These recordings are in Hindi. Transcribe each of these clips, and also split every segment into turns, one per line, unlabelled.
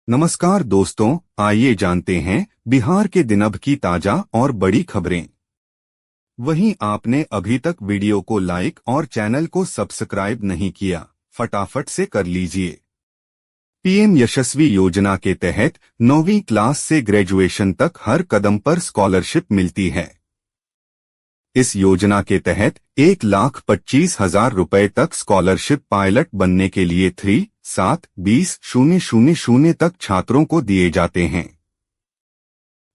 नमस्कार दोस्तों, आइए जानते हैं बिहार के दिनभर की ताजा और बड़ी खबरें। वहीं आपने अभी तक वीडियो को लाइक और चैनल को सब्सक्राइब नहीं किया, फटाफट से कर लीजिए। पीएम यशस्वी योजना के तहत 9वीं क्लास से ग्रेजुएशन तक हर कदम पर स्कॉलरशिप मिलती है। इस योजना के तहत 1,25,000 रुपए तक स्कॉलरशिप पायलट बनने के लिए 3-7-20-000 तक छात्रों को दिए जाते हैं।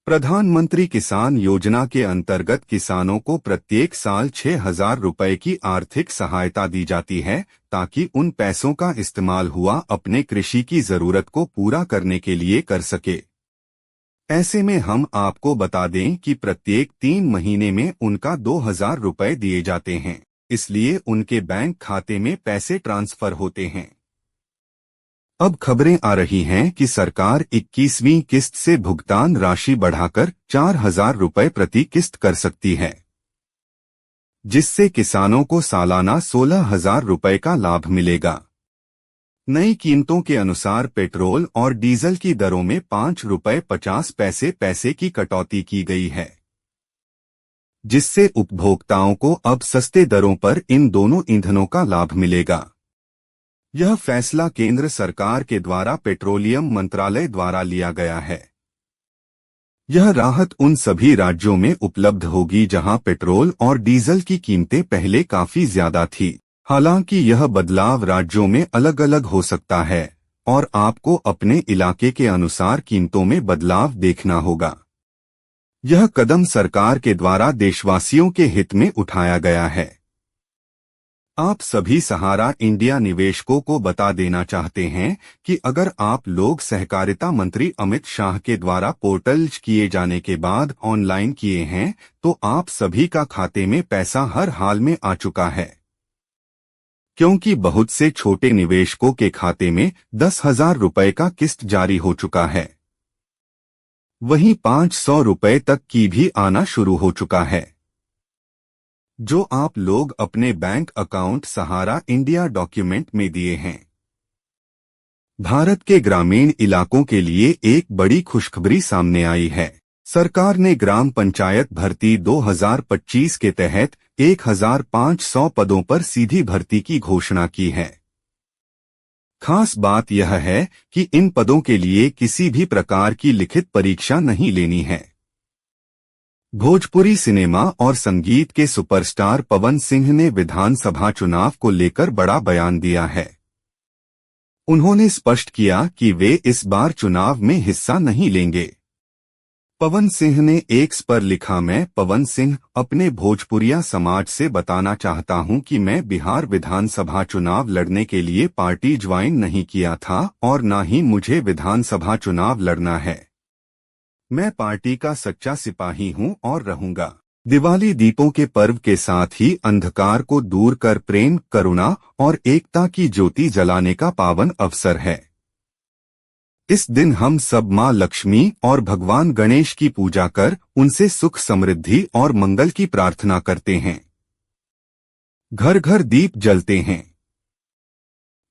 प्रधानमंत्री किसान योजना के अंतर्गत किसानों को प्रत्येक साल 6,000 रुपए की आर्थिक सहायता दी जाती है, ताकि उन पैसों का इस्तेमाल हुआ अपने कृषि की जरूरत को पूरा करने के लिए कर सके। ऐसे में हम आपको बता दें कि प्रत्येक 3 महीने में उनका 2,000 रुपए दिए जाते हैं, इसलिए उनके बैंक खाते में पैसे ट्रांसफर होते हैं। अब खबरें आ रही हैं कि सरकार 21वीं किस्त से भुगतान राशि बढ़ाकर 4,000 रुपए प्रति किस्त कर सकती है, जिससे किसानों को सालाना 16,000 रुपए का लाभ मिलेगा। नई कीमतों के अनुसार पेट्रोल और डीजल की दरों में 5 रुपए 50 पैसे की कटौती की गई है, जिससे उपभोक्ताओं को अब सस्ते दरों पर इन दोनों ईंधनों का लाभ मिलेगा। यह फैसला केंद्र सरकार के द्वारा पेट्रोलियम मंत्रालय द्वारा लिया गया है। यह राहत उन सभी राज्यों में उपलब्ध होगी जहां पेट्रोल और डीजल की कीमतें पहले काफी ज्यादा थी। हालांकि यह बदलाव राज्यों में अलग अलग हो सकता है और आपको अपने इलाके के अनुसार कीमतों में बदलाव देखना होगा। यह कदम सरकार के द्वारा देशवासियों के हित में उठाया गया है। आप सभी सहारा इंडिया निवेशकों को बता देना चाहते हैं कि अगर आप लोग सहकारिता मंत्री अमित शाह के द्वारा पोर्टल किए जाने के बाद ऑनलाइन किए हैं, तो आप सभी का खाते में पैसा हर हाल में आ चुका है, क्योंकि बहुत से छोटे निवेशकों के खाते में 10,000 रुपए का किस्त जारी हो चुका है। वहीं 500 रुपए तक की भी आना शुरू हो चुका है, जो आप लोग अपने बैंक अकाउंट सहारा इंडिया डॉक्यूमेंट में दिए हैं। भारत के ग्रामीण इलाकों के लिए एक बड़ी खुशखबरी सामने आई है। सरकार ने ग्राम पंचायत भर्ती 2025 के तहत 1,500 पदों पर सीधी भर्ती की घोषणा की है। खास बात यह है कि इन पदों के लिए किसी भी प्रकार की लिखित परीक्षा नहीं लेनी है। भोजपुरी सिनेमा और संगीत के सुपरस्टार पवन सिंह ने विधानसभा चुनाव को लेकर बड़ा बयान दिया है। उन्होंने स्पष्ट किया कि वे इस बार चुनाव में हिस्सा नहीं लेंगे। पवन सिंह ने एक्स पर लिखा, मैं पवन सिंह अपने भोजपुरिया समाज से बताना चाहता हूं कि मैं बिहार विधानसभा चुनाव लड़ने के लिए पार्टी ज्वाइन नहीं किया था और न ही मुझे विधानसभा चुनाव लड़ना है। मैं पार्टी का सच्चा सिपाही हूं और रहूंगा। दिवाली दीपों के पर्व के साथ ही अंधकार को दूर कर प्रेम, करुणा और एकता की ज्योति जलाने का पावन अवसर है। इस दिन हम सब मां लक्ष्मी और भगवान गणेश की पूजा कर उनसे सुख, समृद्धि और मंगल की प्रार्थना करते हैं। घर घर दीप जलते हैं,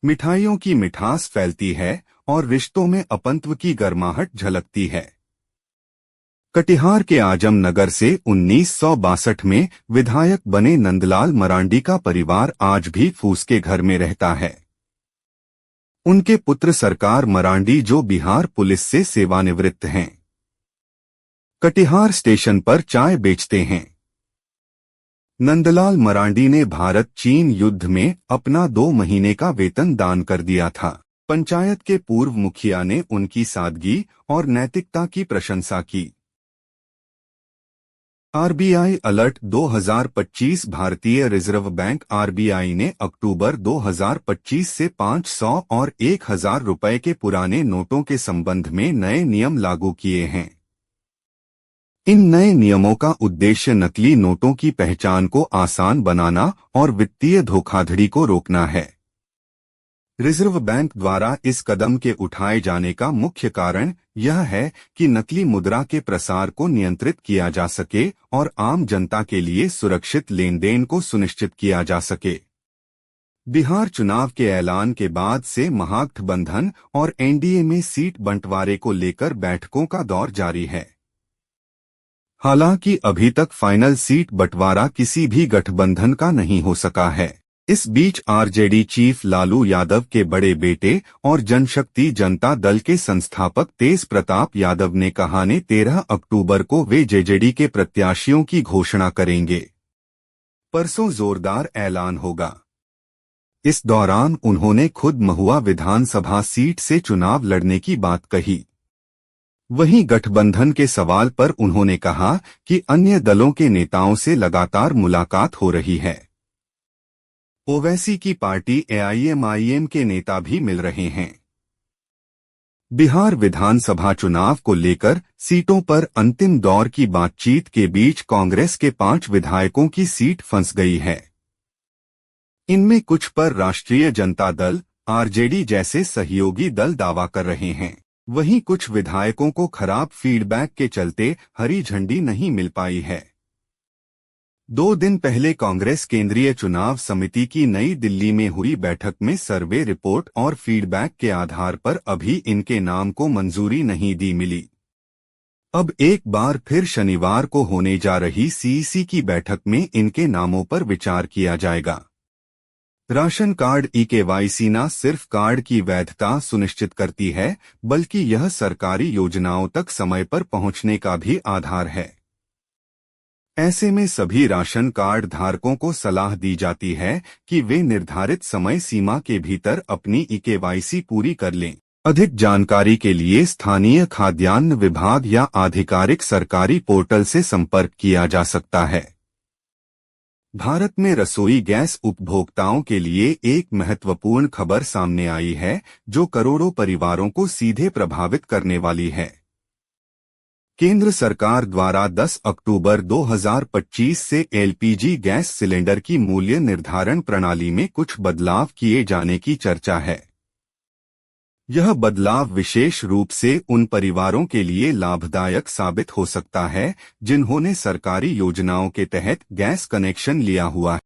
मिठाइयो62 की मिठास फैलती है और रिश्तों में अपनत्व की गर्माहट झलकती है। कटिहार के आजमनगर से 1962 में विधायक बने नंदलाल मरांडी का परिवार आज भी फूस के घर में रहता है। उनके पुत्र सरकार मरांडी, जो बिहार पुलिस से सेवानिवृत्त हैं, कटिहार स्टेशन पर चाय बेचते हैं। नंदलाल मरांडी ने भारत चीन युद्ध में अपना 2 महीने का वेतन दान कर दिया था। पंचायत के पूर्व मुखिया ने उनकी सादगी और नैतिकता की प्रशंसा की। RBI alert 2025। भारतीय रिजर्व बैंक आरबीआई ने अक्टूबर 2025 से 500 और 1,000 रुपए के पुराने नोटों के संबंध में नए नियम लागू किए हैं। इन नए नियमों का उद्देश्य नकली नोटों की पहचान को आसान बनाना और वित्तीय धोखाधड़ी को रोकना है। रिजर्व बैंक द्वारा इस कदम के उठाए जाने का मुख्य कारण यह है कि नकली मुद्रा के प्रसार को नियंत्रित किया जा सके और आम जनता के लिए सुरक्षित लेन देन को सुनिश्चित किया जा सके। बिहार चुनाव के ऐलान के बाद से महागठबंधन और एनडीए में सीट बंटवारे को लेकर बैठकों का दौर जारी है। हालांकि अभी तक फाइनल सीट बंटवारा किसी भी गठबंधन का नहीं हो सका है। इस बीच आरजेडी चीफ लालू यादव के बड़े बेटे और जनशक्ति जनता दल के संस्थापक तेज प्रताप यादव ने कहा ने 13 अक्टूबर को वे जेजेडी के प्रत्याशियों की घोषणा करेंगे। परसों जोरदार ऐलान होगा। इस दौरान उन्होंने खुद महुआ विधानसभा सीट से चुनाव लड़ने की बात कही। वहीं गठबंधन के सवाल पर उन्होंने कहा कि अन्य दलों के नेताओं से लगातार मुलाकात हो रही है। ओवैसी की पार्टी एआईएमआईएम के नेता भी मिल रहे हैं। बिहार विधानसभा चुनाव को लेकर सीटों पर अंतिम दौर की बातचीत के बीच कांग्रेस के 5 विधायकों की सीट फंस गई है। इनमें कुछ पर राष्ट्रीय जनता दल, आरजेडी जैसे सहयोगी दल दावा कर रहे हैं। वहीं कुछ विधायकों को खराब फीडबैक के चलते हरी झंडी नहीं मिल पाई है। 2 दिन पहले कांग्रेस केंद्रीय चुनाव समिति की नई दिल्ली में हुई बैठक में सर्वे रिपोर्ट और फीडबैक के आधार पर अभी इनके नाम को मंजूरी नहीं दी मिली। अब एक बार फिर शनिवार को होने जा रही सीईसी की बैठक में इनके नामों पर विचार किया जाएगा। राशन कार्ड ई-केवाईसी न सिर्फ कार्ड की वैधता सुनिश्चित करती है, बल्कि यह सरकारी योजनाओं तक समय पर पहुंचने का भी आधार है। ऐसे में सभी राशन कार्ड धारकों को सलाह दी जाती है कि वे निर्धारित समय सीमा के भीतर अपनी ई-केवाईसी पूरी कर लें। अधिक जानकारी के लिए स्थानीय खाद्यान्न विभाग या आधिकारिक सरकारी पोर्टल से संपर्क किया जा सकता है। भारत में रसोई गैस उपभोक्ताओं के लिए एक महत्वपूर्ण खबर सामने आई है, जो करोड़ों परिवारों को सीधे प्रभावित करने वाली है। केंद्र सरकार द्वारा 10 अक्टूबर 2025 से एलपीजी गैस सिलेंडर की मूल्य निर्धारण प्रणाली में कुछ बदलाव किए जाने की चर्चा है। यह बदलाव विशेष रूप से उन परिवारों के लिए लाभदायक साबित हो सकता है जिन्होंने सरकारी योजनाओं के तहत गैस कनेक्शन लिया हुआ है।